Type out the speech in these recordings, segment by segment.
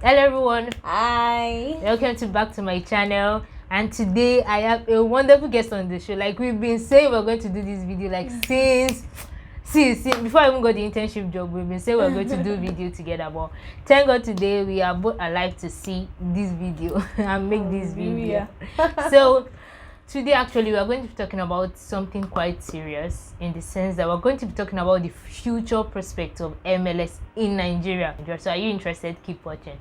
Hello everyone, Hi. welcome back to my channel, and today I have a wonderful guest on the show. Like we've been saying we're going to do this video like since before I even got the internship job. We've been saying we're going to do video together, but thank God today we are both alive to see this video and make this video. So today actually we are going to be talking about something quite serious, in the sense that we're going to be talking about the future prospect of MLS in Nigeria. So are you interested? Keep watching.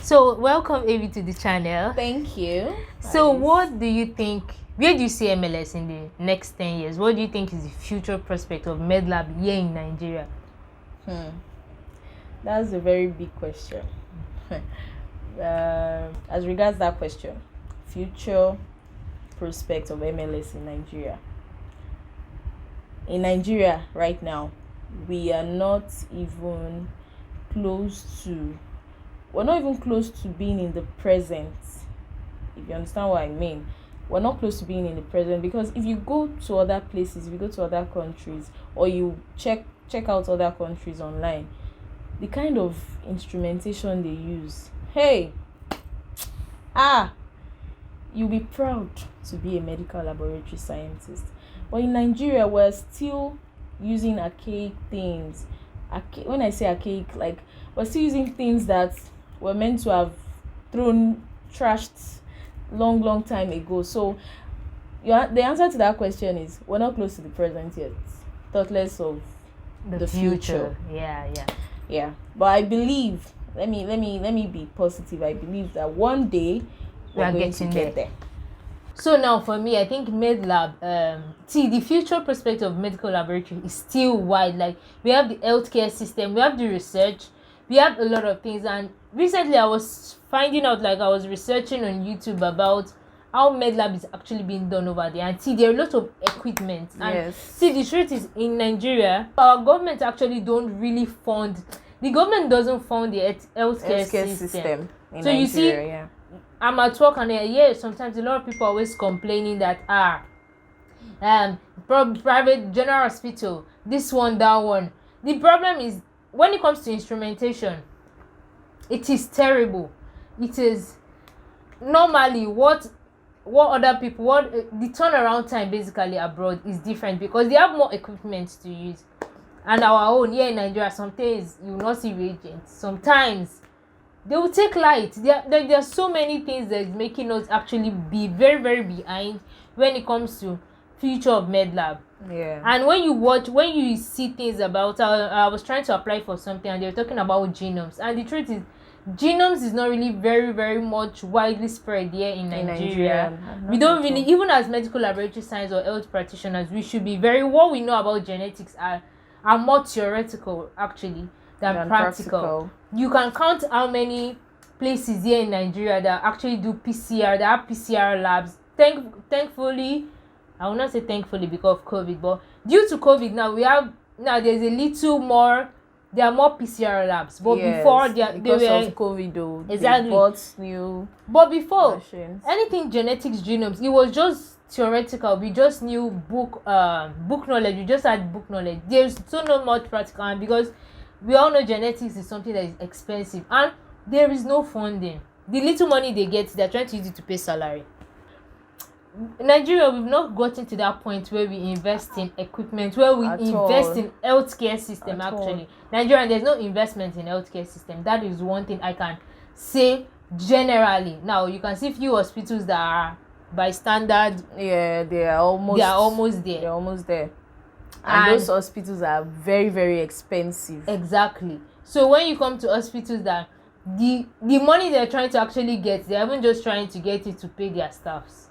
So welcome Avi to the channel. Thank you. So what do you think, where do you see MLS in the next 10 years? What do you think is the future prospect of MedLab here in Nigeria? That's a very big question. As regards that question, future prospect of MLS in Nigeria. In Nigeria right now, we are not even close to being in the present, if you understand what I mean. We're not close to being in the present, because if you go to other places, if you go to other countries, or you check out other countries online, the kind of instrumentation they use, you'll be proud to be a medical laboratory scientist. But in Nigeria, we're still using archaic things. When I say archaic, like, we're still using things that were meant to have trashed long time ago. So the answer to that question is we're not close to the present yet, thoughtless of the future. Yeah. But I believe, let me be positive. I believe that one day we're going to get there. So now for me, I think MedLab, the future prospect of medical laboratory is still wide. Like, we have the healthcare system, we have the research, we have a lot of things. And recently I was finding out, like I was researching on YouTube about how MedLab is actually being done over there. And there are a lot of equipment. And the truth is, in Nigeria, our government actually don't really fund, the government doesn't fund the healthcare system in so Nigeria, you see, I'm at work and sometimes a lot of people are always complaining that private general hospital, this one, that one. The problem is, when it comes to instrumentation, it is terrible. It is normally what other people, the turnaround time basically abroad is different, because they have more equipment to use. And our own here in Nigeria, sometimes you will not see reagents. Sometimes they will take light. There are so many things that is making us actually be very, very behind when it comes to future of MedLab. And when you see things about, I was trying to apply for something and they were talking about genomes, and the truth is, genomes is not really very, very much widely spread here in Nigeria. We don't really, even as medical laboratory science or health practitioners, we should be what we know about genetics are more theoretical actually than practical. You can count how many places here in Nigeria that actually do PCR, that have PCR labs. Thankfully, I will not say thankfully because of COVID, but due to COVID now there's a little more, there are more PCR labs. But before because of COVID though, exactly, they bought new. But before machines. Anything genetics, genomes, it was just theoretical. We just knew book knowledge. We just had book knowledge. There's so not much practical, and because we all know genetics is something that is expensive and there is no funding. The little money they get, they're trying to use it to pay salary. In Nigeria, we've not gotten to that point where we invest in equipment, where we invest in healthcare system. Actually, Nigeria, there's no investment in healthcare system. That is one thing I can say generally. Now you can see few hospitals that are by standard, they are almost there. And those hospitals are very, very expensive. Exactly. So when you come to hospitals that the money they're trying to actually get, they're even just trying to get it to pay their staffs.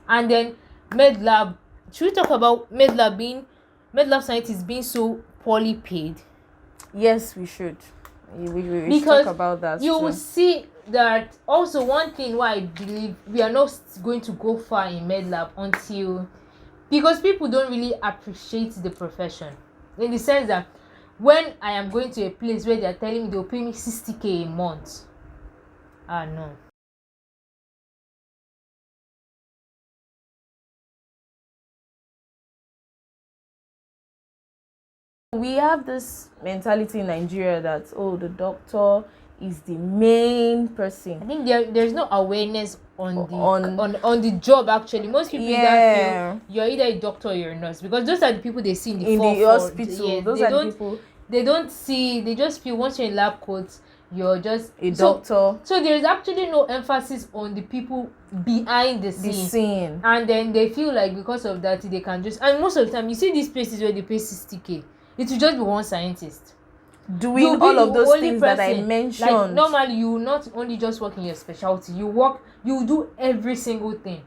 And then MedLab, should we talk about MedLab scientists being so poorly paid? Yes, we should. We should talk about that. You will see that also one thing why I believe we are not going to go far in MedLab until, because people don't really appreciate the profession, in the sense that when I am going to a place where they are telling me they'll pay me 60,000 a month, no. We have this mentality in Nigeria that, oh, the doctor is the main I person. think there's no awareness on the On- on the job. Actually, most people Yeah. either feel you're either a doctor or you're a nurse, because those are the people they see in the In the forefront. hospital, Yes, those they are the don't people. they don't see, they just feel once you're in lab coats, you're just A doctor. So there's actually no emphasis on the people behind the The scene. scene. And then they feel like because of that they can just, and most of the time you see these places where they pay 60K, it will just be one scientist Doing You'll be all of the those only things that I person. mentioned. Like normally you will not only just work in your specialty, you do every single thing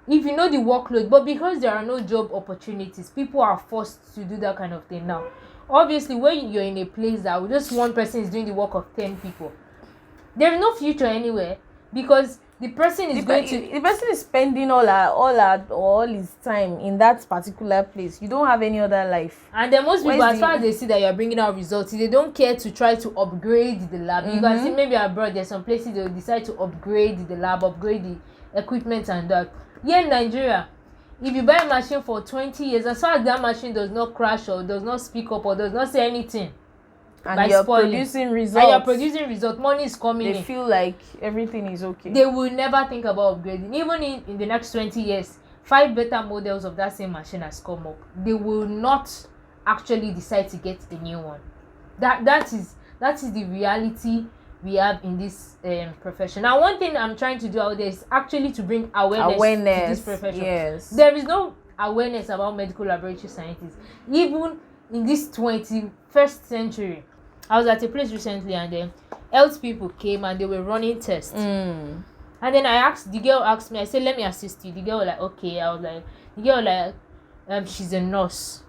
if you know the workload. But because there are no job opportunities, people are forced to do that kind of thing now. Obviously when you're in a place that just one person is doing the work of 10 people, there is no future anywhere, because the person is the person is spending all his time in that particular place. You don't have any other life. And then most people, Where's as far as they see that you're bringing out results, they don't care to try to upgrade the lab. You can see maybe abroad there's some places they'll decide to upgrade the lab, upgrade the equipment and that. Here in Nigeria, if you buy a machine for 20 years, as far as that machine does not crash or does not speak up or does not say anything, and you're producing results, money is coming in. They feel like everything is okay. They will never think about upgrading. Even in the next 20 years, 5 better models of that same machine has come up. They will not actually decide to get a new one. That is the reality we have in this profession. Now, one thing I'm trying to do out there is actually to bring awareness to this profession. Yes. There is no awareness about medical laboratory scientists. Even in this 21st century, I was at a place recently and then health people came and they were running tests. And then the girl asked me, I said, let me assist you. The girl was like, okay. I was like, the girl was like, she's a nurse.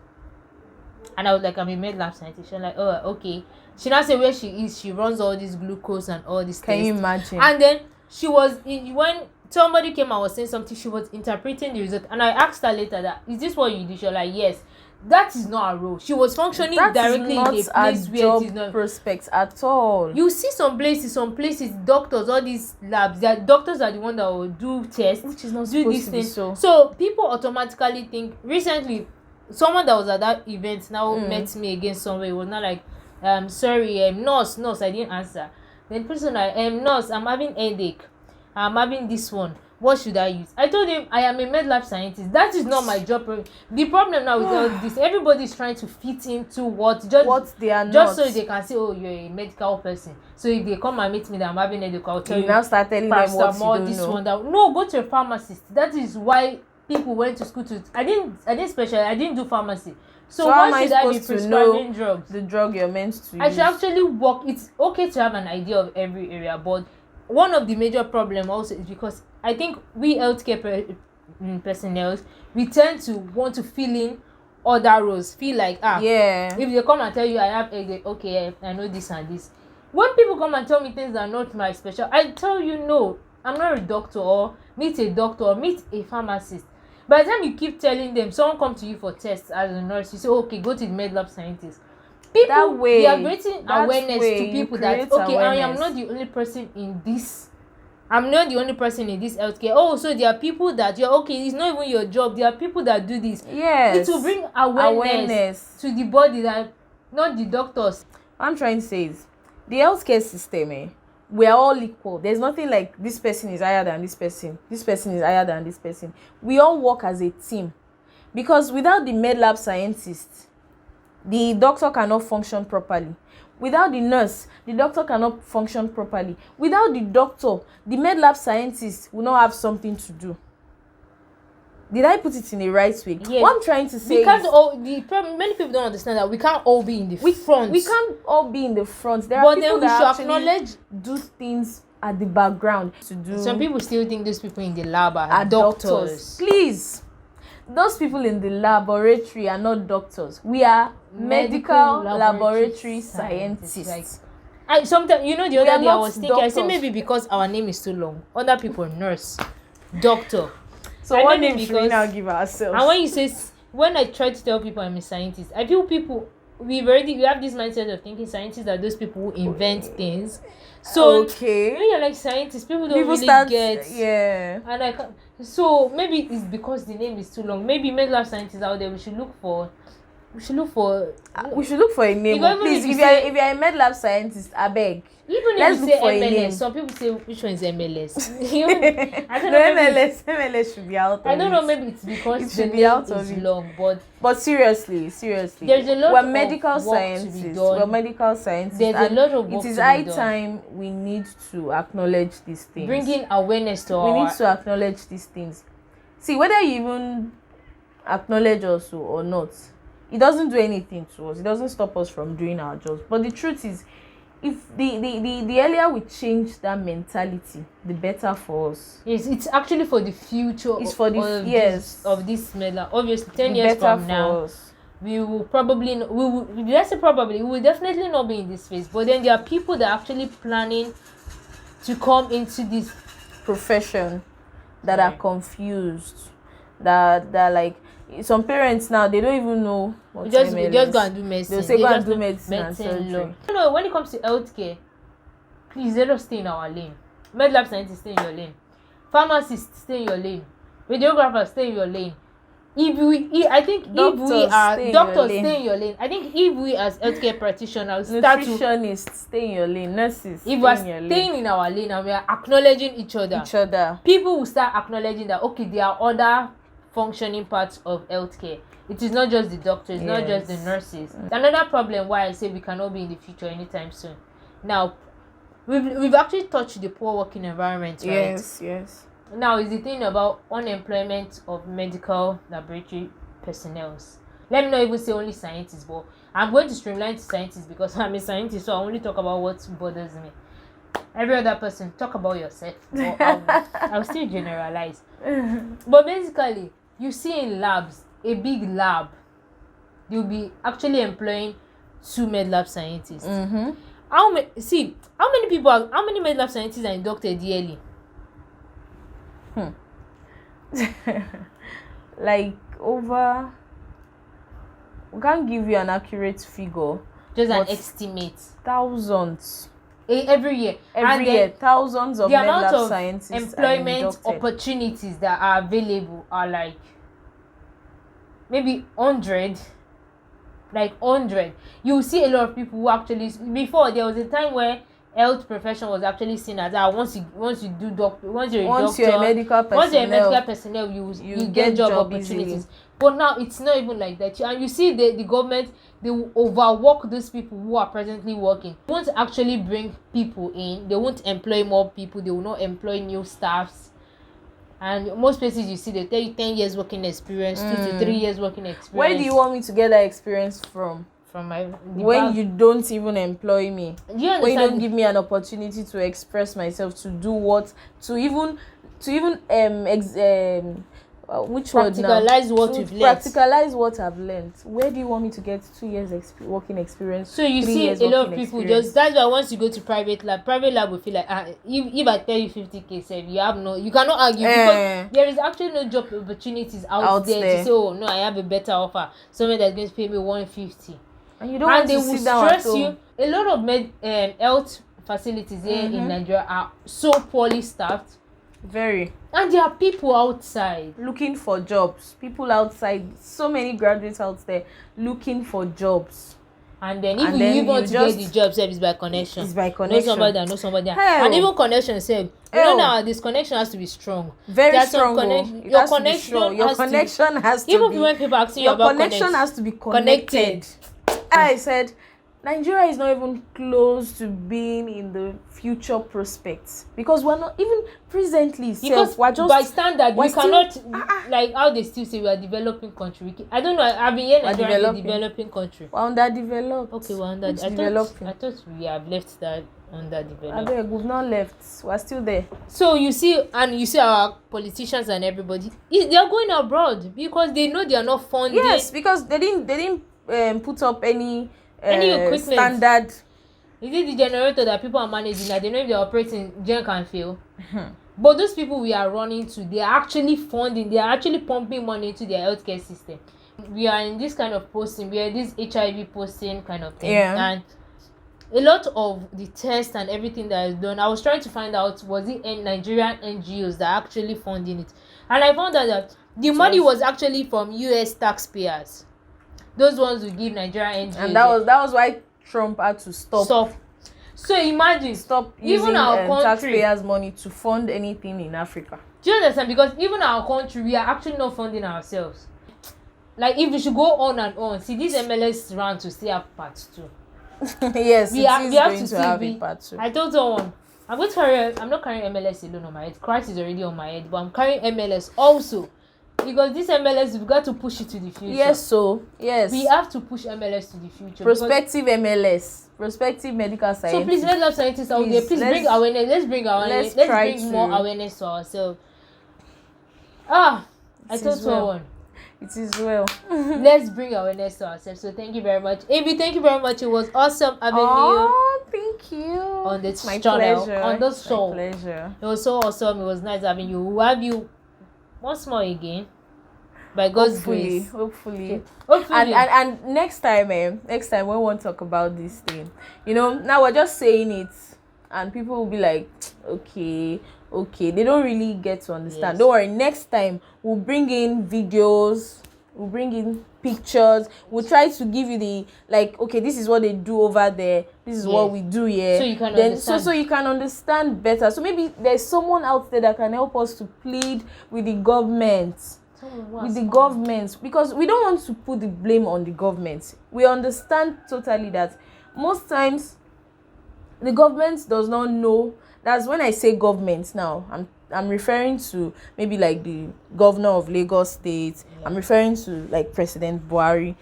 And I was like, I'm a med lab scientist. She's like, oh, okay. She now said where she is, she runs all this glucose and all this. Can you imagine? And then she was, when somebody came and was saying something, she was interpreting the result. And I asked her later that, is this what you do? She was like, yes. That is not a role. She was functioning directly in a place where it is not prospects at all. You see some places, doctors, all these labs, that doctors are the one that will do tests, which is not do supposed this to thing. be so. So people automatically think. Recently, someone that was at that event now met me again somewhere. It was not like, sorry, nurse, I didn't answer. Then person like, nurse, I'm having headache. I'm having this one. What should I use? I told him I am a med lab scientist. That is not my job. The problem now with all this, everybody is trying to fit into what they are just not. so they can say, oh, you're a medical person. So if they come and meet me that I'm having headache, I'll tell you. Now start telling them what you don't this know. one, that. No, go to a pharmacist. That is why people went to school to. I didn't do pharmacy. So why should I be prescribing drugs? The drug you're meant to I use. should actually work. It's okay to have an idea of every area, but one of the major problems also is because I think we healthcare personnel, we tend to want to fill in other roles. Feel like if they come and tell you I have okay, I know this and this. When people come and tell me things that are not my special, I tell you no, I'm not a doctor, or meet a doctor, or meet a pharmacist. By the time you keep telling them, someone come to you for tests as a nurse, you say okay, go to the med lab scientist. People, that way, they are creating awareness to people that okay, awareness. I am not the only person in this. I'm not the only person in this healthcare. Oh, so there are people that you're okay. It's not even your job. There are people that do this. Yes, it will bring awareness to the body, that not the doctors. What I'm trying to say is the healthcare system. We are all equal. There's nothing like this person is higher than this person. This person is higher than this person. We all work as a team, because without the med lab scientist, the doctor cannot function properly. Without the nurse, the doctor cannot function properly. Without the doctor, the med lab scientist will not have something to do. Did I put it in the right way? Yes. What I'm trying to say many people don't understand that we can't all be in the front. We can't all be in the front. There are people that actually do things at the background to do. Some people still think those people in the lab are doctors. Please, those people in the laboratory are not doctors. We are medical laboratory scientists. Sometimes, the other day I was thinking, I said maybe because our name is too long. Other people, nurse, doctor. So what name should we now give ourselves? And when I try to tell people I'm a scientist, I feel people, we have this mindset of thinking scientists are those people who invent things. So when you're like scientists, people don't get. Yeah. And so maybe it's because the name is too long. Maybe med lab scientists out there, we should look for we should look for We should look for a name. Because Please, even if you're a med lab scientist, I beg. even Let's if you look say for a MLS, name. some people say which one is MLS. I don't No, know. Maybe MLS should be out of I don't know. it. Maybe it's because It the should be name out of is it. long, But seriously, there's a lot we're of medical work to be scientists. done. We're medical scientists. There's a and lot of work it is to be high done. time we need to acknowledge these things. Bringing awareness to We our need to acknowledge these things. See, whether you even acknowledge us or not, it doesn't do anything to us. It doesn't stop us from doing our jobs. But the truth is, if the earlier we change that mentality, the better for us. Yes, it's actually for the future. It's for the of yes of this medal. Obviously, 10 the years better from for now, us. we will probably we will, let's say probably we will definitely not be in this phase. But then there are people that are actually planning to come into this Profession that are Right. confused, that are like some parents now, they don't even know what we just MLS. go and do medicine. They'll say They go and just do medicine and surgery. law. You know, when it comes to healthcare, please let us stay in our lane. Med lab scientists, stay in your lane. Pharmacists, stay in your lane. Radiographers, stay in your lane. I think if Doctors, we are stay in doctors, your lane. stay in your lane. I think if we as healthcare practitioners start to, Nutritionists, stay in your lane. Nurses, if stay we are in your lane. staying in our lane and we are acknowledging each other, people will start acknowledging that okay, there are other functioning parts of healthcare. It is not just the doctors, not just the nurses. Another problem why I say we cannot be in the future anytime soon. Now, we've actually touched the poor working environment, right? Yes. Now is the thing about unemployment of medical laboratory personnel. Let me not even say only scientists, but I'm going to streamline to scientists because I'm a scientist, so I only talk about what bothers me. Every other person, talk about yourself. But I'll still generalize. But basically, you see in labs, a big lab, they'll be actually employing 2 med lab scientists. How many med lab scientists are inducted yearly? Like over, we can't give you an accurate figure. Just an but estimate. Thousands. Every year. Every year, thousands of the med amount lab of scientists employment are inducted. opportunities that are available are like maybe 100. Like 100. You will see a lot of people who actually, before there was a time where health profession was actually seen as once you're a medical personnel, you get job opportunities easily. But now it's not even like that. And you see the government, they will overwork those people who are presently working. They won't actually bring people in, they won't employ more people, they will not employ new staffs. And most places you see they tell you 10 years working experience, 2 to 3 years working experience. Where do you want me to get that experience from? From you don't even employ me, when you don't give me an opportunity to express myself, to do what, to even which word now? Practicalize what I've learned. Where do you want me to get 2 years working experience? So you see a lot of people just, that's why once you go to private lab will feel like if I tell you 50k save, you cannot argue because there is actually no job opportunities out there to say, oh no, I have a better offer, someone that's going to pay me 150. And you don't want to sit down at home. You. A lot of health facilities here in Nigeria are so poorly staffed. Very. And there are people outside looking for jobs. People outside, so many graduates out there looking for jobs. And then if you want to get the job, it's by connection. It's by connection. Know somebody. And even connection said, now this connection has to be strong. Very strong. Your connection has to be. Even when people asking you about connection has to be connected. I said, Nigeria is not even close to being in the future prospects because we're not even presently. Because we're just, by standard, we cannot like how they still say we are developing country. I don't know. I've been here Nigeria a developing country. We're underdeveloped. Okay, we're I thought we have left that underdeveloped. I beg, we've not left. We're still there. So you see our politicians and everybody, they are going abroad because they know they are not funding. Yes, because they didn't put up any equipment. Standard. Is it the generator that people are managing that they know if they're operating, gen can fail? But those people we are running to, they are actually funding, they are actually pumping money into their healthcare system. We are in this kind of posting, we are this HIV posting kind of thing. And a lot of the tests and everything that is done, I was trying to find out, was it Nigerian NGOs that are actually funding it? And I found out that the money was actually from US taxpayers. those ones will give Nigeria NGOs. And that was why Trump had to stop. So imagine, stop even using our country, taxpayers' money to fund anything in Africa. Do you understand? Because even our country, we are actually not funding ourselves. Like, if we should go on and on, see, this MLS rant to still have part 2. Yes, we have to have a part 2. I told someone, I'm not carrying MLS alone on my head. Christ is already on my head, but I'm carrying MLS also. Because this MLS, we've got to push it to the future. Yes. We have to push MLS to the future. Prospective MLS. Prospective medical science. So please, let's have scientists out there. Please bring awareness. Let's bring awareness. Let's bring more awareness to ourselves. I told someone. It is well. Let's bring awareness to ourselves. So thank you very much. Amy, thank you very much. It was awesome having you. Oh, thank you. On this my channel. Pleasure. On this show. My pleasure. It was so awesome. It was nice having you. We'll have you once more again. By God's grace. Hopefully. Hopefully. And next time when we want to talk about this thing, now we're just saying it and people will be like, okay, they don't really get to understand. Yes. Don't worry, next time we'll bring in videos, we'll bring in pictures, we'll try to give you the, like, okay, this is what they do over there, this is what we do here, so you can understand. So you can understand better. So maybe there's someone out there that can help us to plead with the government. Because we don't want to put the blame on the government. We understand totally that most times the government does not know. That's when I say government now, I'm referring to maybe like the governor of Lagos State. Yeah. I'm referring to like President Buhari.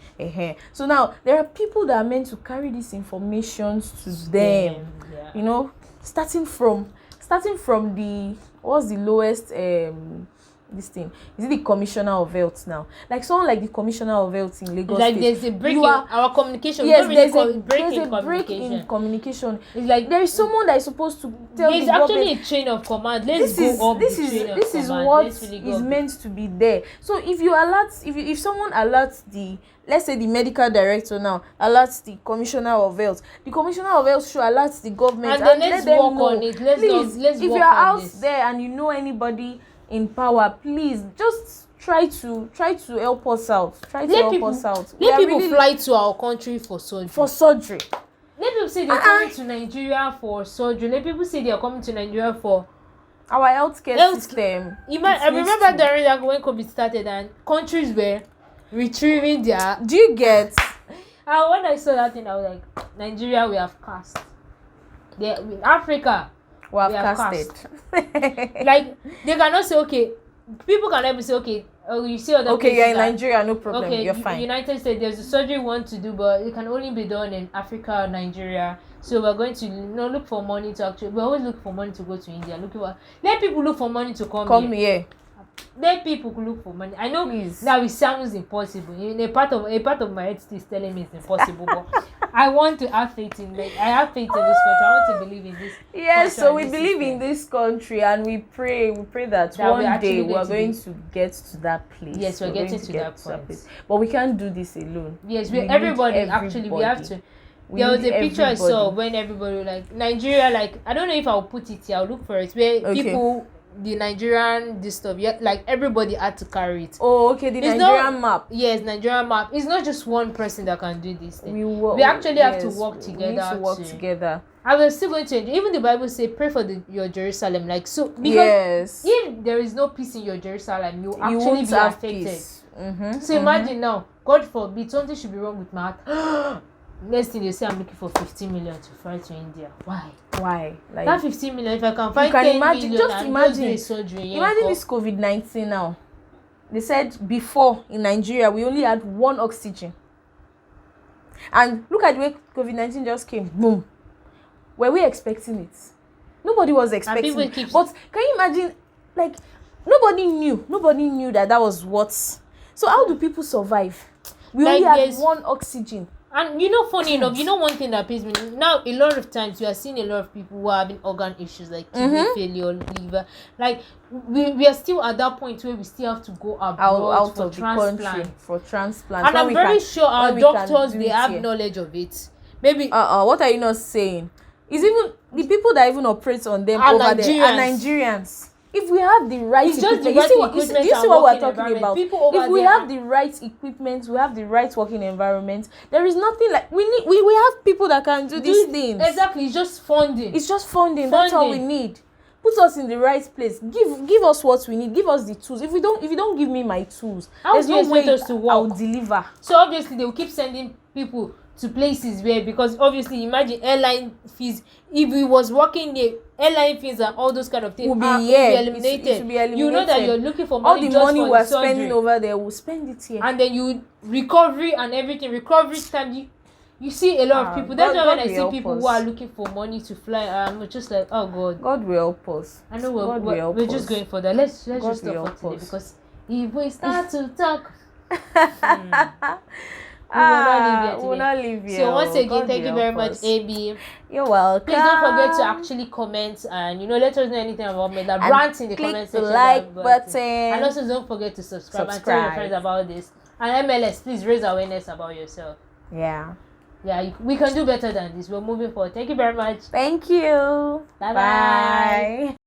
So now there are people that are meant to carry these information to them. Yeah. Starting from the, what's the lowest this thing, is it the commissioner of health now? Like someone like the commissioner of health in Lagos State. There's a break in our communication. Yes, there's a break in communication. It's like there is someone that is supposed to tell the government. There's actually a chain of command. This is what is meant to be there. So if someone alerts the, let's say the medical director now alerts the commissioner of health, the commissioner of health should alert the government and then let's let them know. On it. Let's if you are out there and you know anybody in power, please just try to help us out. Let people fly to our country for surgery. Let people say they're coming to Nigeria for surgery. Let people say they're coming to Nigeria for our healthcare system. I remember during that when COVID started and countries were retrieving their. Do you get? And when I saw that thing, I was like, Nigeria, we have cast. Africa. We have casted. Like they cannot say okay. People can never say okay. Oh, you see other. Okay, you're in Nigeria, no problem. Okay, you're fine. United States, there's a surgery we want to do, but it can only be done in Africa or Nigeria. So we're going to look for money to actually. We always look for money to go to India. Let people look for money to come here. Let people look for money. I know now it sounds impossible. A part of my head still is telling me it's impossible, but I want to have faith in I have faith in this country. I want to believe in this. Yes, so we believe in this country and we pray that one day we're going to get to that place. Yes, we're getting to that point. But we can't do this alone. Yes, everybody actually we have to. There was a picture I saw when everybody like Nigeria, like I don't know if I'll put it here, I'll look for it, where people the Nigerian this stuff, like everybody had to carry it. Oh, okay, the Nigerian map. Yes, Nigerian map. It's not just one person that can do this thing. We actually have to work together. We need to work together. I was still going to even the Bible say pray for your Jerusalem, like so because if there is no peace in your Jerusalem, you actually be affected. So imagine now, God forbid something should be wrong with my heart. Next thing they say, I'm looking for 15 million to fly to India. Why? Like that 15 million, if I can find 10 million, just imagine surgery. Imagine this COVID-19 now. They said before in Nigeria we only had 1 oxygen. And look at the way COVID-19 just came. Boom. Were we expecting it? Nobody was expecting it. But can you imagine, like, nobody knew that was what. So how do people survive? We only had 1 oxygen. And funny enough, one thing that pains me now, a lot of times we are seeing a lot of people who are having organ issues like kidney failure, liver. Like we are still at that point where we still have to go abroad for transplant. And I'm very sure our doctors they have knowledge of it. Maybe what are you not saying? Is even the people that even operate on them over there are Nigerians. if we have the right It's just equipment, the right do you equipment see and what we're working talking environment. about? People over If we there have the right equipment, we have the right working environment. There is nothing like we have people that can do these things. Exactly, it's just funding. It's just funding. That's all we need. Put us in the right place. Give us what we need. Give us the tools. If you don't give me my tools, there's no way I'll deliver. So obviously they will keep sending people to places where, because obviously imagine airline fees. If we was working there, airline fees and all those kind of things will be eliminated. It will be eliminated. You know that you're looking for money. All the money we're spending over there, we'll spend it here. And then you recovery and everything. Recovery time. You see a lot of people. That's why when I see people who are looking for money to fly, I'm just like, oh God. God will help us. I know we're just going for that. Let's just stop for today, because if we start to talk, we will not leave here. So once again, thank you very much, AB. You're welcome. Please don't forget to actually comment and let us know anything about me. That rant in the comment section. Click the like button. And also don't forget to subscribe and tell your friends about this. And MLS, please raise awareness about yourself. Yeah, we can do better than this. We're moving forward. Thank you very much. Thank you. Bye.